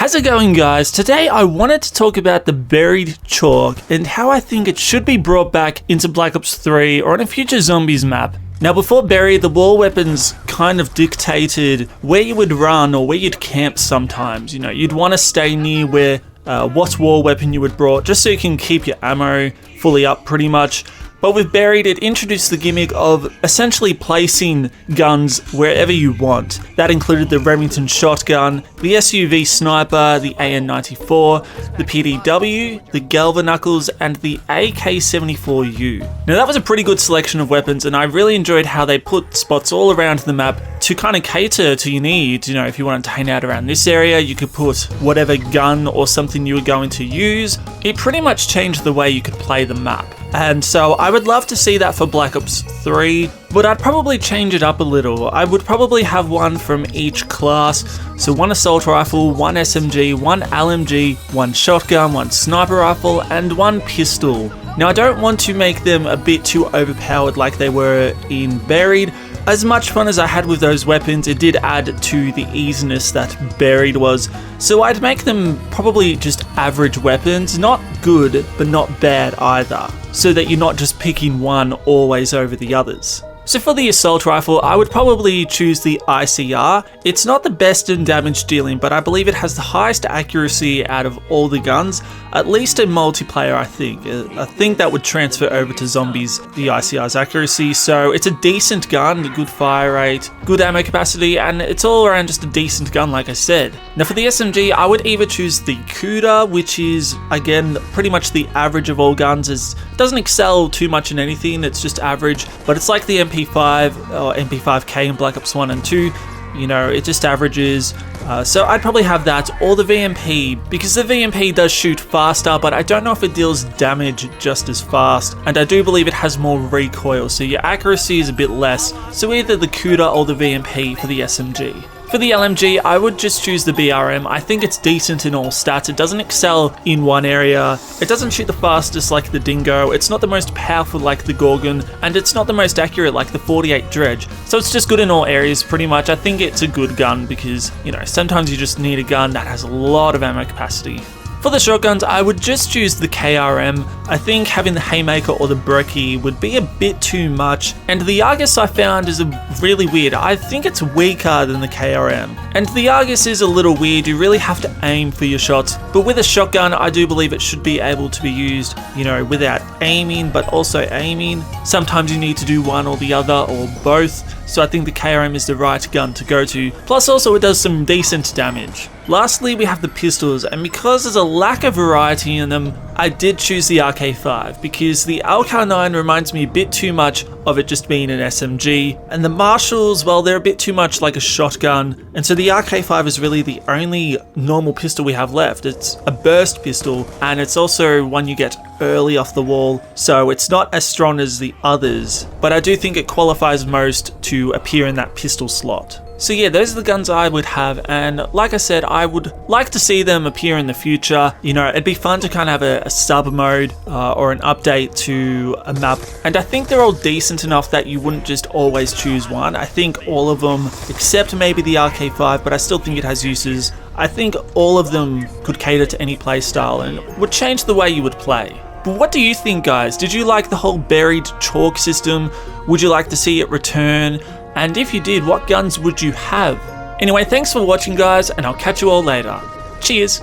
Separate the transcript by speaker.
Speaker 1: How's it going, guys? Today I wanted to talk about the buried chalk and how I think it should be brought back into Black Ops 3 or on a future zombies map. Now before buried, the wall weapons kind of dictated where you would run or where you'd camp sometimes. You know, you'd want to stay near where what wall weapon you would brought just so you can keep your ammo fully up pretty much. But with buried, it introduced the gimmick of essentially placing guns wherever you want. That included the Remington shotgun, the SUV sniper, the AN-94, the PDW, the Galvanuckles, and the AK-74U. Now that was a pretty good selection of weapons, and I really enjoyed how they put spots all around the map to kind of cater to your needs. You know, if you wanted to hang out around this area, you could put whatever gun or something you were going to use. It pretty much changed the way you could play the map. And so I would love to see that for Black Ops 3, but I'd probably change it up a little. I would probably have one from each class. So one assault rifle, one SMG, one LMG, one shotgun, one sniper rifle, and one pistol. Now I don't want to make them a bit too overpowered like they were in Buried. As much fun as I had with those weapons, it did add to the easiness that Buried was. So I'd make them probably just average weapons, not good, but not bad either, so that you're not just picking one always over the others. So for the assault rifle, I would probably choose the ICR. It's not the best in damage dealing, but I believe it has the highest accuracy out of all the guns, at least in multiplayer I think. I think that would transfer over to zombies, the ICR's accuracy, so it's a decent gun, good fire rate, good ammo capacity, and it's all around just a decent gun like I said. Now for the SMG, I would either choose the Cuda, which is again pretty much the average of all guns. It doesn't excel too much in anything, it's just average, but it's like the MP5 or MP5K in Black Ops 1 and 2, you know, it just averages. So I'd probably have that, or the VMP, because the VMP does shoot faster, but I don't know if it deals damage just as fast, and I do believe it has more recoil, so your accuracy is a bit less, so either the CUDA or the VMP for the SMG. For the LMG, I would just choose the BRM. I think it's decent in all stats. It doesn't excel in one area. It doesn't shoot the fastest like the Dingo. It's not the most powerful like the Gorgon. And it's not the most accurate like the 48 Dredge. So it's just good in all areas pretty much. I think it's a good gun because, you know, sometimes you just need a gun that has a lot of ammo capacity. For the shotguns, I would just choose the KRM. I think having the Haymaker or the Brecci would be a bit too much, and the Argus I found is really weird. I think it's weaker than the KRM, and the Argus is a little weird. You really have to aim for your shots, but with a shotgun, I do believe it should be able to be used, you know, without aiming, but also aiming. Sometimes you need to do one or the other, or both, so I think the KRM is the right gun to go to. Plus also it does some decent damage. Lastly, we have the pistols, and because there's a lack of variety in them, I did choose the RK5 because the LK9 reminds me a bit too much of it just being an SMG, and the Marshalls, well, they're a bit too much like a shotgun, and so the RK5 is really the only normal pistol we have left. It's a burst pistol, and it's also one you get early off the wall, so it's not as strong as the others, but I do think it qualifies most to appear in that pistol slot. So yeah, those are the guns I would have, and like I said, I would like to see them appear in the future. You know, it'd be fun to kind of have a sub mode or an update to a map, and I think they're all decent enough that you wouldn't just always choose one. I think all of them, except maybe the RK5, but I still think it has uses. I think all of them could cater to any playstyle and would change the way you would play. But what do you think, guys? Did you like the whole buried chalk system? Would you like to see it return? And if you did, what guns would you have? Anyway, thanks for watching, guys, and I'll catch you all later. Cheers!